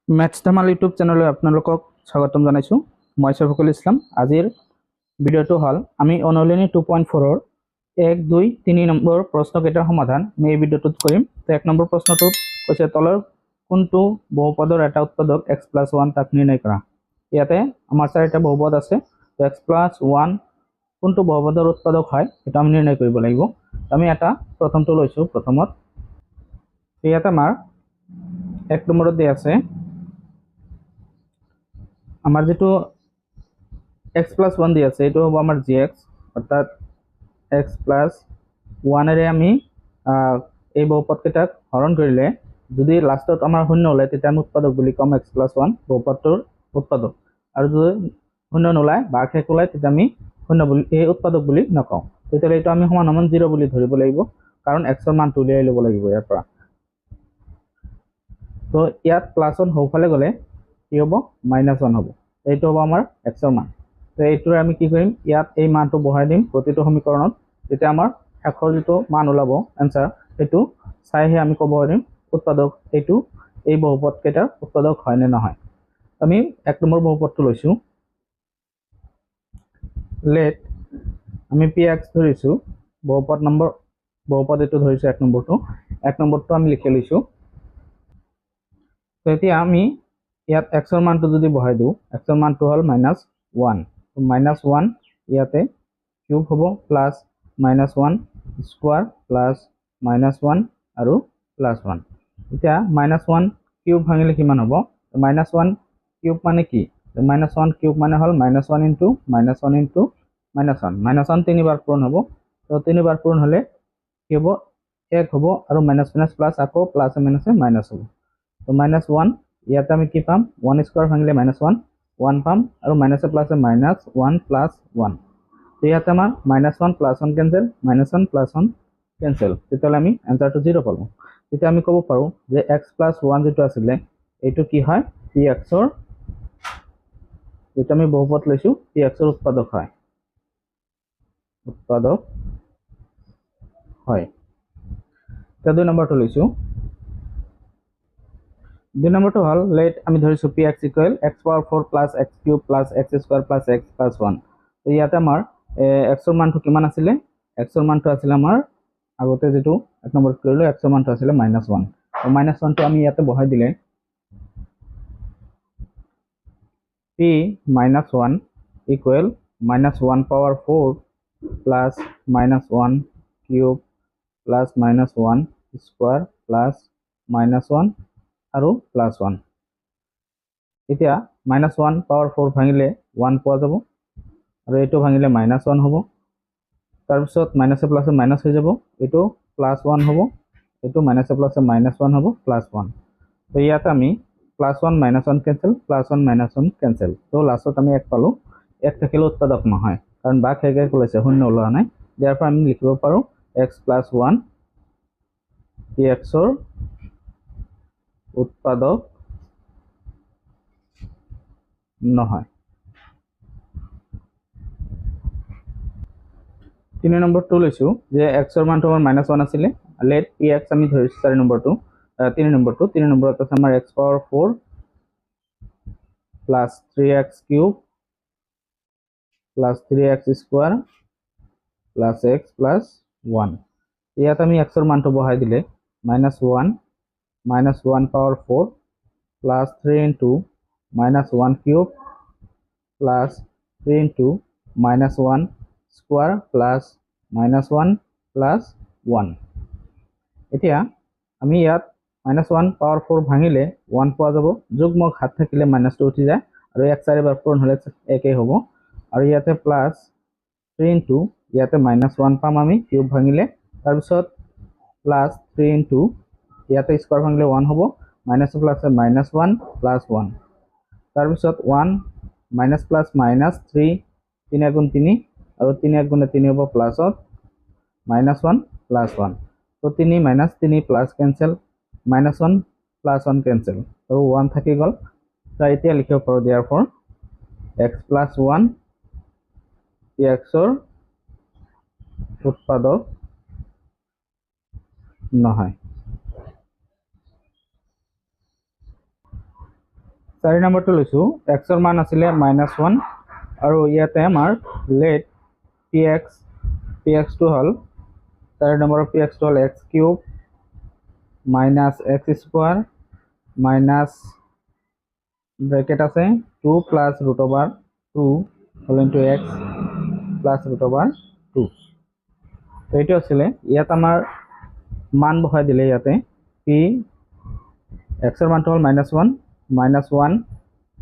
Maths Dhamaal YouTube চেনেললৈ আপোনালোকক স্বাগতম জনাইছোঁ। মই সৈফুল ইছলাম। আজিৰ ভিডিঅ'টো হ'ল আমি অনুশীলনী 2.4ৰ 1, 2, 3 নম্বৰ প্ৰশ্নকেইটাৰ সমাধান আমি এই ভিডিঅ'টোত কৰিম। তো 1 নম্বৰ প্ৰশ্নটোত কৈছে তলৰ কোনটো বহুপদৰ এটা উৎপাদক x + 1 তাক নিৰ্ণয় কৰা। ইয়াতে আমাৰ চাৰিটা বহুপদ আছে। তো x + 1 কোনটো বহুপদৰ উৎপাদক হয় এটা আমি নিৰ্ণয় কৰিব লাগিব। আমি এটা প্ৰথমটো লৈছোঁ। প্ৰথমত ইয়াতে আমাৰ 1 নম্বৰত দিয়া আছে আমার যেটো x + 1 দিয়ে আছে এটো হবে আমার gx, অর্থাৎ x + 1 এর আমি এই বহুপদকেইটাক হরণ কৰিলে যদি লাষ্টত আমাৰ শূন্য ওলায় তেতিয়া আমি উৎপাদক বুলি কম x + 1 বহুপদটোৰ উৎপাদক, আৰু যদি শূন্য নোলায় বা শেষ ওলায় তেতিয়া আমি শূন্য বুলি এই উৎপাদক বুলি নকওঁ। তেতিয়াহ'লে এইটো আমি সমান 0 বুলি ধৰিব লাগিব, কাৰণ x ৰ মানটো উলিয়াই ল'ব লাগিব ইয়াৰ পৰা। তো ইয়াত +1 হওফালে গ'লে কি হ'ব -1 হ'ব। এইটো হ'ব আমাৰ x ৰ মান। তো এইটোৰ আমি কি কৰিম, ইয়াত এই মানটো বহাই দিম প্ৰতিটো সমীকৰণত। তেতিয়া আমাৰ শেষৰ যেটো মান ওলাব এনসাৰ, সেইটো চাইহে আমি ক'ব পাৰিম উৎপাদক এইটো এই বহুপদকেইটাৰ উৎপাদক হয় নে নহয়। আমি 1 নম্বৰ বহুপদটো লৈছোঁ। লেট আমি px ধৰিছোঁ, বহুপদ এইটো ধৰিছোঁ 1 নম্বৰটো। 1 নম্বৰটো আমি লিখি লৈছোঁ। তো এতিয়া আমি ইয়াত x ৰ মানটো যদি বহাই দিওঁ, x ৰ মানটো হ'ল -1। তো -1 ইয়াতে কিউব হ'ব প্লাস -1 স্কোয়ার প্লাস -1 আৰু +1। এতিয়া -1 কিউব ভাঙিলে কিমান হ'ব? -1 কিউব মানে কি? -1 কিউব মানে হ'ল -1 ইনটু -1 ইনটু -1 -1 তিনিবাৰ পূৰণ হ'ব। তো তিনিবাৰ পূৰণ হ'লে কি হ'ব 1 হ'ব, আৰু মাইনাস মাইনাস প্লাস আকৌ প্লাসে মাইনাসে মাইনাস হ'ব। তো -1 ইয়াতে আমি কি পাম 1 স্কোয়ার ভাঙিলে -1 পাম, আৰু মাইনাসে প্লাসে -1 + 1। তো ইয়াতে আমাৰ -1 + 1 কেনসেল, -1 + 1 কেনসেল। তেতিয়াহ'লে আমি এনসাৰটো 0 পালোঁ। তেতিয়া আমি ক'ব পাৰোঁ যে x + 1 যেটো আছিলে এইটো কি হয় px ৰ, যেটো আমি বহুপদ লৈছোঁ px ৰ উৎপাদক হয়। এতিয়া 2 নম্বৰটো লৈছোঁ। 2 নম্বৰটো হ'ল লেট আমি ধৰিছোঁ px = x⁴ + x³ + x² + x + 1। তো ইয়াতে আমাৰ x ৰ মানটো কিমান আছিলে? x ৰ মানটো আছিলে আমাৰ আগতে যেটো 1 নম্বৰত কৰিলোঁ, x ৰ মানটো আছিলে -1। তো -1টো আমি ইয়াতে বহাই দিলে p - 1 = -1⁴ প্লাস -1³ প্লাস -1² প্লাস -1 আৰু +1। এতিয়া -1⁴ ভাঙিলে 1 পোৱা যাব, আৰু এইটো ভাঙিলে -1 হ'ব। তাৰপিছত মাইনাসে প্লাসে মাইনাস হৈ যাব, এইটো +1 হ'ব, এইটো মাইনাসে প্লাসে -1 হ'ব +1। তো ইয়াত আমি +1 -1 কেনসেল, +1 -1 কেনসেল। তো লাষ্টত আমি 1 পালোঁ। 1 থাকিলে উৎপাদক নহয়, কাৰণ বাক হেগে ওলাইছে, শূন্য ওলোৱা নাই। ইয়াৰ পৰা আমি লিখিব পাৰোঁ x + 1 px ৰ উৎপাদক নহয়। 3 নম্বৰটো লৈছোঁ যে x ৰ মানটো আমাৰ -1 আছিলে। লেট px আমি ধৰিছোঁ 4 নম্বৰটো, 3 নম্বৰত আছে আমাৰ x⁴ + 3x³ + 3x² + x + 1। ইয়াত আমি x ৰ মানটো বহাই দিলে -1 -1⁴ + 3 ইনটু -1³ + 3 ইনটু -1² + -1 + 1। এতিয়া আমি ইয়াত -1⁴ ভাঙিলে 1 পোৱা যাব, যুগ্মক হাত থাকিলে মাইনাসটো উঠি যায়, আৰু 1 4বাৰ পূৰণ হ'লে 1 হ'ব। আৰু ইয়াতে প্লাস 3 ইনটু ইয়াতে -1 পাম আমি কিউব ভাঙিলে, তাৰপিছত প্লাস 3 ইনটু ইয়াতে স্কোয়াৰ ভাঙিলে 1 হ'ব, মাইনাসে প্লাসে -1 + 1। তাৰপিছত 1 মাইনাস প্লাস মাইনাস 3 3 × 3, আৰু 3 × 3 হ'ব প্লাসত -1 + 1। তো 3 - 3 প্লাস কেনসেল, -1 + 1 কেনসেল, তো 1 থাকি গ'ল। তো এতিয়া লিখিব পাৰোঁ therefore x + 1 px ৰ উৎপাদক নহয়। 4 নম্বৰটো লৈছো x ৰ মান আছিল -1 আৰু ইয়াতে আমাৰ লেট px টো হল 4 নম্বৰৰ px টো হল x³ - x square minus bracket আছে 2 plus √2 whole into x plus √2 তো এইটো আছিল ইয়াত আমাৰ মান বহাই দিলে ইয়াতে p x ৰ মানটো হল -1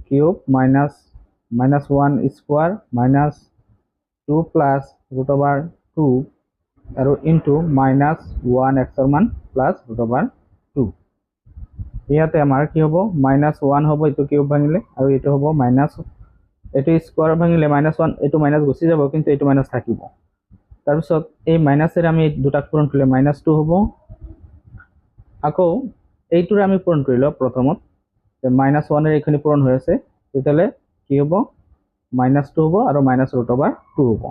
কিউব -1 স্কয়াৰ মাইনাস 2 প্লাস √2 আৰু ইনটু -1 x ৰ মান প্লাস √2 ইয়াতে আমাৰ কি হ'ব -1 হ'ব এটো কিউব ভাঙিলে আৰু এটো হ'ব এটো স্কয়ার ভাঙিলে -1 এটো মাইনাস গুচি যাব কিন্তু এটো মাইনাস থাকিব তাৰ পিছত এই মাইনাসেৰ আমি দুটাক পূৰণ কৰিলে -2 হ'ব আকৌ এইটোৰ আমি পূৰণ কৰিলো প্ৰথমত -1 এৰ এখানে পূৰণ হয়েছে তেতিয়ালে কি হ'ব -2 হ'ব আৰু -√2 হ'ব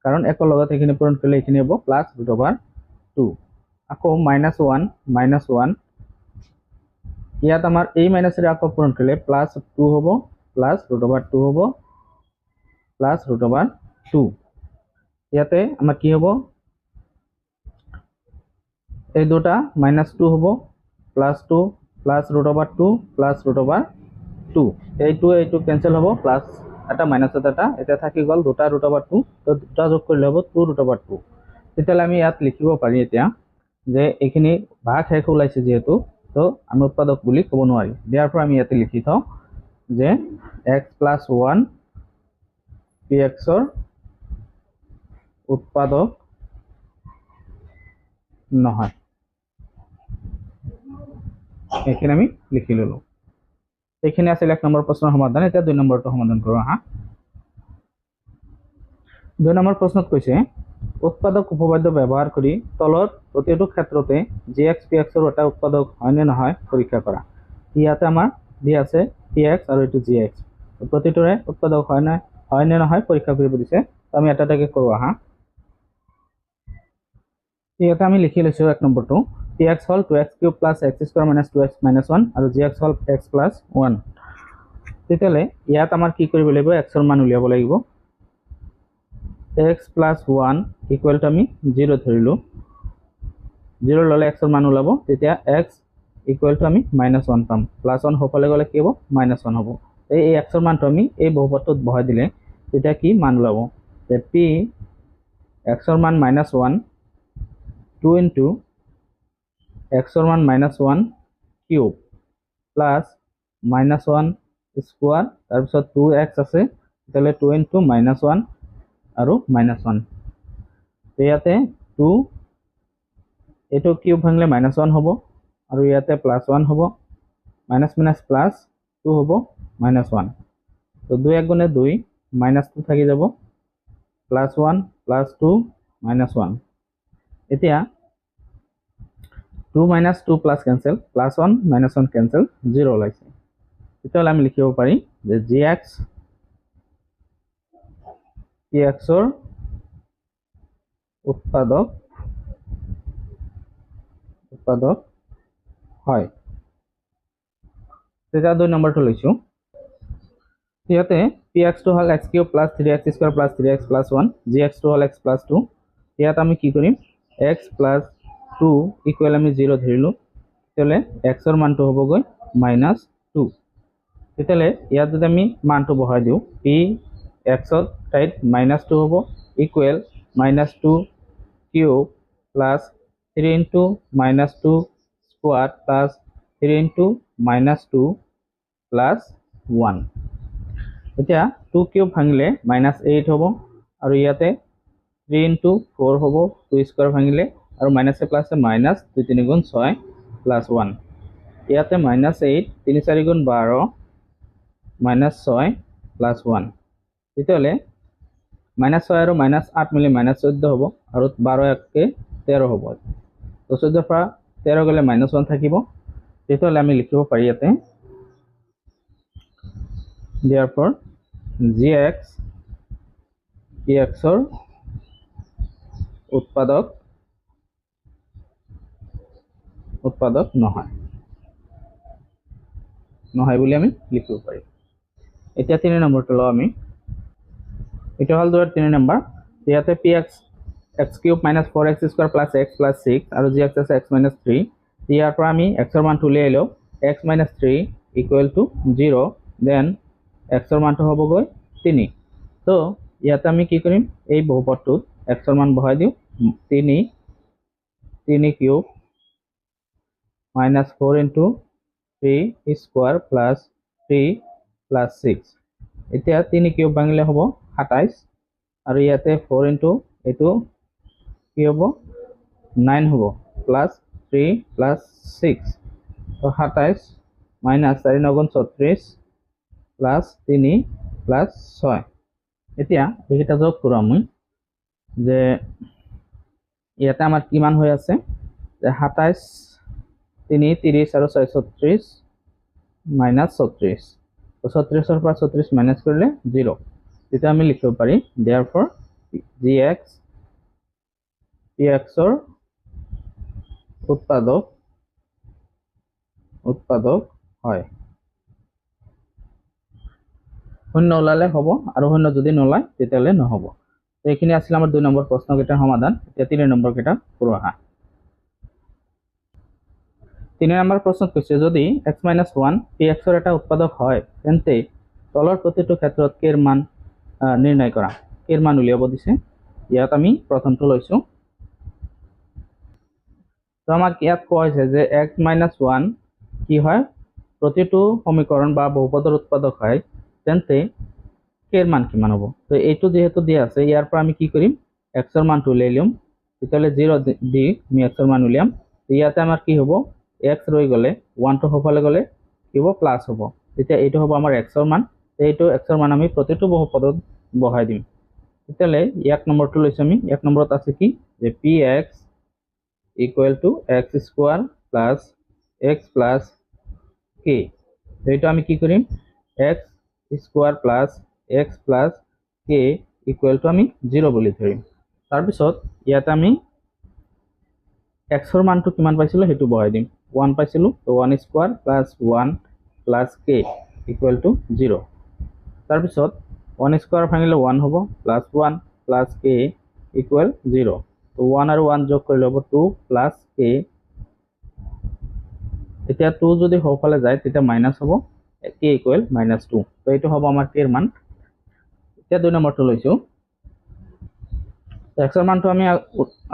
কাৰণ একৰ লগত এখানে পূৰণ কৰিলে এখানে হ'ব +√2 আকৌ -1 ইয়াত আমাৰ এই মাইনাসেৰ আকৌ পূৰণ কৰিলে +2 হ'ব +√2 হ'ব +√2 ইয়াতে আমাৰ কি হ'ব এই দুটা -2 হ'ব +2 +√2 +√2 এইটো ক্যান্সেল হ'ব প্লাস এটা মাইনাস এটা এটা থাকি গল দুটা √2 তো দুটা যোগ কৰিলে হ'ব 2√2 তেতিয়ালে আমি ইয়াত লিখিব পাৰি এতিয়া যে এইখিনি ভাগ শেষ ওলাইছে যেহেতু তো আমি উৎপাদক বুলি ক'ব নোৱাৰি ইয়াৰ পৰা আমি ইয়াতে লিখি থওঁ যে x + 1 px ৰ উৎপাদক নহয় এখানে আমি লিখি ললো এখানে আছিল 1 নম্বৰ প্ৰশ্নৰ সমাধান এটা 2 নম্বৰটো সমাধান কৰো হা 2 নম্বৰ প্ৰশ্নত কৈছে উৎপাদক উপপাদ্য ব্যৱহাৰ কৰি তলত প্ৰতিটো ক্ষেত্ৰতে gx px ৰ এটা উৎপাদক হয় নে নহয় পৰীক্ষা কৰা ইয়াতে আমাৰ দি আছে px আৰু এটো gx প্ৰতিটোৰে উৎপাদক হয় নে নহয় পৰীক্ষা কৰিব দিছে আমি এটা এটাকে কৰো হা ইয়াতে আমি লিখি লৈছো 1 নম্বৰটো px হল 2x³ + x² - 2x - 1 আৰু gx হল x + 1 তেতিয়ালে ইয়াত আমাৰ কি কৰিব লাগিব x ৰ মান উলিয়াব লাগিব x + 1 = আমি 0 ধৰিলো 0 ললে x ৰ মান ওলাব তেতিয়া x = আমি -1 পাম +1 হফালে গলে কি হ'ব -1 হ'ব এই x ৰ মানটো আমি এই বহুপদটোত বহাই দিলে তেতিয়া কি মান ওলাব যে p x ৰ মান -1 2 into x ৰ মান -1 কিউব প্লাস -1 স্কয়াৰ তাৰ পিছত 2x আছে তেতিয়ালে 2 into -1 আৰু -1 ইয়াতে 2 এটো কিউব ভাঙিলে -1 হ'ব আৰু ইয়াতে +1 হ'ব -2 হ'ব -1 তো 2 * 1 = 2 -2 থাকি যাব +1 +2 -1 এতিয়া 2 - 2 প্লাস ক্যান্সেল +1 -1 ক্যান্সেল 0 ওলাইছে তেতিয়ালে আমি লিখিব পাৰি যে gx px ৰ উৎপাদক হয় তেতিয়া 2 নম্বৰটো লৈছো ইয়াতে px টো হল x³ + 3x² + 3x + 1 gx টো হল x + 2 ইয়াত আমি কি কৰিম x + 2 = আমি 0 ধৰিলো তেতিয়ালে x ৰ মানটো হ'ব গৈ -2 তেতিয়ালে ইয়াত যদি আমি মানটো বহাই দিও p x ৰ ঠাইত -2 হ'ব equal -2 cube plus 3 into -2 square plus 3 into -2 plus 1 এতিয়া 2 কিউব ভাঙিলে -8 হ'ব আৰু ইয়াতে 3 into 4 হ'ব 2 স্কয়াৰ ভাঙিলে আৰু মাইনাসে প্লাসে মাইনাস 2 3 গুণ 6 প্লাস 1 ইয়াতে -8 3 4 গুণ 12 -6 প্লাস 1 তেতিয়ালে -6 আৰু -8 মিলি -14 হ'ব আৰু 12 একে 13 হ'ব তো 14 পৰা 13 গলে -1 থাকিব তেতিয়ালে আমি লিখিব পাৰি ইয়াতে therefore gx px ৰ উৎপাদক নহয় নহয় বুলি আমি লিখিব পাৰিম এতিয়া 3 নম্বৰটো লও আমি এটা হল 3 নম্বৰ ইয়াতে px x cube minus 4x square plus x plus 6 আৰু gx আছে x minus 3 ইয়াৰ পৰা আমি x ৰ মানটো উলিয়াই লও x minus 3 equal to 0 then x ৰ মানটো হ'ব গৈ 3 তো ইয়াতে আমি কি কৰিম এই বহুপদটোত x ৰ মান বহাই দিও 3 cube minus 4 into 3 square plus 3 plus 6 এতিয়া 3 কিউব ভাঙিলে হ'ব 27 আৰু ইয়াতে 4 into এটো কি হ'ব 9 হ'ব plus 3 plus 6 তো 27 minus 4 9 36 plus 3 plus 6 এতিয়া এইটা যোগ কৰো আমি যে ইয়াতে আমাৰ কিমান হৈ আছে যে 27 3 30 আৰু 6 36 minus 36 তো 36 ৰ পৰা 36 মাইনাস কৰিলে 0 এটা আমি লিখিব পাৰি therefore gx px ৰ উৎপাদক হয় শূন্য ওলালে হ'ব আৰু শূন্য যদি নলয় তেতিয়ালে নহব তো এইখিনি আছিল আমাৰ 2 নম্বৰ প্ৰশ্ন কেইটাৰ সমাধান এতিয়া 3 নম্বৰ কেইটা কৰো আহা 3 নম্বৰ প্ৰশ্নত কৈছে যদি x - 1 px ৰ এটা উৎপাদক হয় তেন্তে তলৰ প্ৰতিটো ক্ষেত্ৰত k ৰ মান নিৰ্ণয় কৰা k ৰ মান উলিয়াব দিছে ইয়াত আমি প্ৰথমটো লৈছো তো আমাক ইয়াত কোৱা হৈছে যে x - 1 কি হয় প্ৰতিটো সমীকৰণ বা বহুপদৰ উৎপাদক হয় তেন্তে k ৰ মান কিমান হ'ব তো এইটো যেহেতু দিয়া আছে ইয়াৰ পৰা আমি কি কৰিম x ৰ মানটো উলিয়াই লিম তেতিয়ালে 0 দি আমি x ৰ মান উলিয়াম ইয়াতে আমাৰ কি হ'ব x ৰৈ গলে 1 টো হফালে গলে কি হ'ব প্লাস হ'ব তেতিয়া এইটো হ'ব আমাৰ x ৰ মান এইটো x ৰ মান আমি প্ৰতিটো বহুপদত বহাই দিম তেতিয়ালে এক নম্বৰটো লৈছো আমি এক নম্বৰত আছে কি যে px equal to x square plus x plus k এইটো আমি কি কৰিম x square plus x plus k equal to আমি 0 বুলি ধৰিম তাৰ পিছত ইয়াত আমি x ৰ মানটো কিমান পাইছিলো হেতু বহাই দিম 1 পাইছিলো তো 1 square plus 1 plus k equal to 0 তাৰ পিছত 1 square ভাঙিলে 1 হ'ব plus 1 plus k equal 0 তো 1 আৰু 1 যোগ কৰিলে হ'ব 2 plus k এতিয়া 2 যদি হফালে যায় তেতিয়া মাইনাস হ'ব k equal -2 তো এইটো হ'ব আমাৰ k ৰ মান এতিয়া 2 নম্বৰটো লৈছো x ৰ মানটো আমি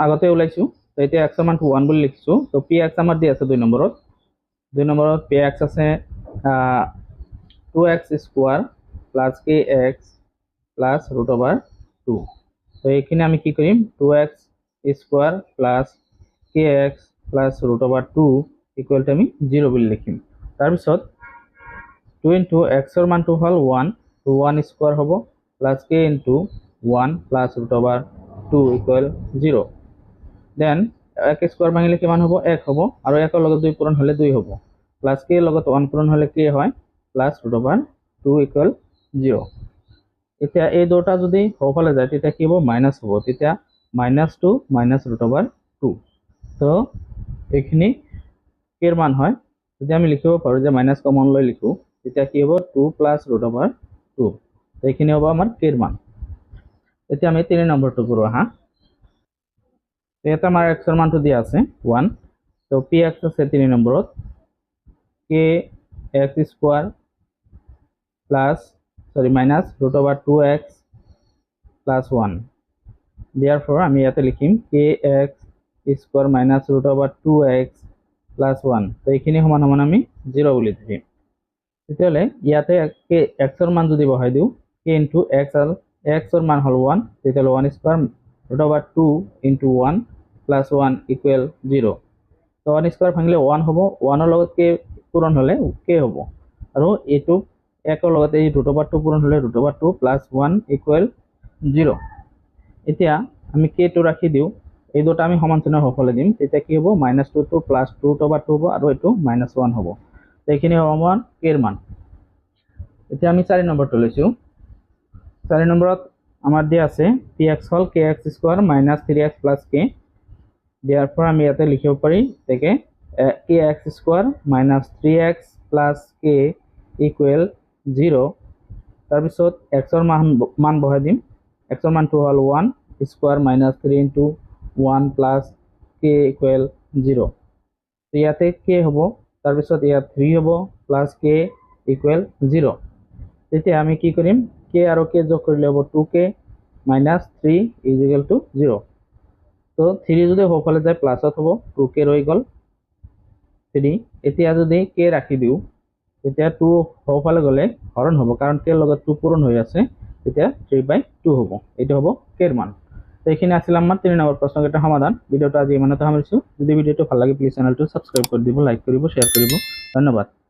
আগতে উলাইছো তো এতিয়া x ৰ মানটো 1 বুলি লিখিছো তো px আমাৰ দি আছে 2 নম্বৰত px আছে 2x square plus kx plus root over 2 তো এইখিনি আমি কি কৰিম 2x square plus kx plus root over 2 equal to আমি 0 বুলি লিখিম তাৰ পিছত 2 into x ৰ মানটো হল 1 তো 1 square হ'ব plus k into 1 plus root over 2 equal 0 then x square ভাঙিলে কিমান হ'ব 1 হ'ব আৰু 1 ৰ লগত 2 পূৰণ হলে 2 হ'ব plus k ৰ লগত 1 পূৰণ হলে k হয় plus root over 2 equal 0 এতিয়া এই দুটা যদি হফালে যায় তেতিয়া কি হ'ব মাইনাস হ'ব তেতিয়া -2 minus root over 2 তো এইখিনি k ৰ মান হয় যদি আমি লিখিব পাৰো যে মাইনাস কমন লৈ লিখো তেতিয়া কি হ'ব 2 plus root over 2 তো এইখিনি হ'ব আমাৰ k ৰ মান এতিয়া আমি 3 নম্বৰটো কৰো আহা এটা আমাৰ x ৰ মানটো দিয়া আছে 1 তো px আছে 3 নম্বৰত kx square plus minus root over 2x plus 1 therefore আমি ইয়াতে লিখিম kx square minus root over 2x plus 1 তো এইখিনি সমান সমান আমি 0 বুলি ধৰিম তেতিয়ালে ইয়াতে x ৰ মান যদি বহাই দিও k into x ৰ মান হল 1 তেতিয়ালে 1 square root over 2 into 1 plus 1 equal 0 তো 1 square ভাঙিলে 1 হ'ব 1 ৰ লগত k পূৰণ হলে k হ'ব আৰু এটো 1 ৰ লগত এই root over 2 পূৰণ হলে root over 2 plus 1 equal 0 এতিয়া আমি k টো ৰাখি দিও এই দুটা আমি সমান চিহ্নৰ হফালে দিম তেতিয়া কি হ'ব -2 to plus 2 over 2 হ'ব আৰু এটো -1 হ'ব তো এইখিনি হ'ব আমাৰ k ৰ মান এতিয়া আমি 4 নম্বৰটো লৈছো 4 নম্বৰত আমাৰ দিয়া আছে px হল kx square minus 3x plus k therefore আমি ইয়াতে লিখিব পাৰি যে kx square minus 3x plus k equal 0 তাৰপিছত x ৰ মান বহাই দিম x ৰ মানটো হ'ল 1 square minus 3 into 1 plus k equal 0 ইয়াতে k হ'ব তাৰপিছত ইয়াত 3 হ'ব প্লাস k ইকুৱেল 0 তেতিয়া আমি কি কৰিম k আৰু k যোগ কৰিলে হ'ব 2k minus 3 is equal to 0 তো 3 যদি হোফালে যায় প্লাসত হ'ব 2k ৰৈ গল 3 এতিয়া যদি k ৰাখি দিও তেতিয়া 2 হোফালে গলে হৰণ হ'ব কাৰণ k লগত 2 পূৰণ হৈ আছে তেতিয়া 3/2 হ'ব এটা হ'ব k এর মান তো এখানে আছিল আমার 3 নম্বর প্রশ্নকের সমাধান ভিডিওটা আজ এই মানতে সামৰিছো যদি ভিডিওটো ভাল লাগে প্লিজ চ্যানেলটো সাবস্ক্ৰাইব কৰি দিব লাইক কৰিব শেয়াৰ কৰিব ধন্যবাদ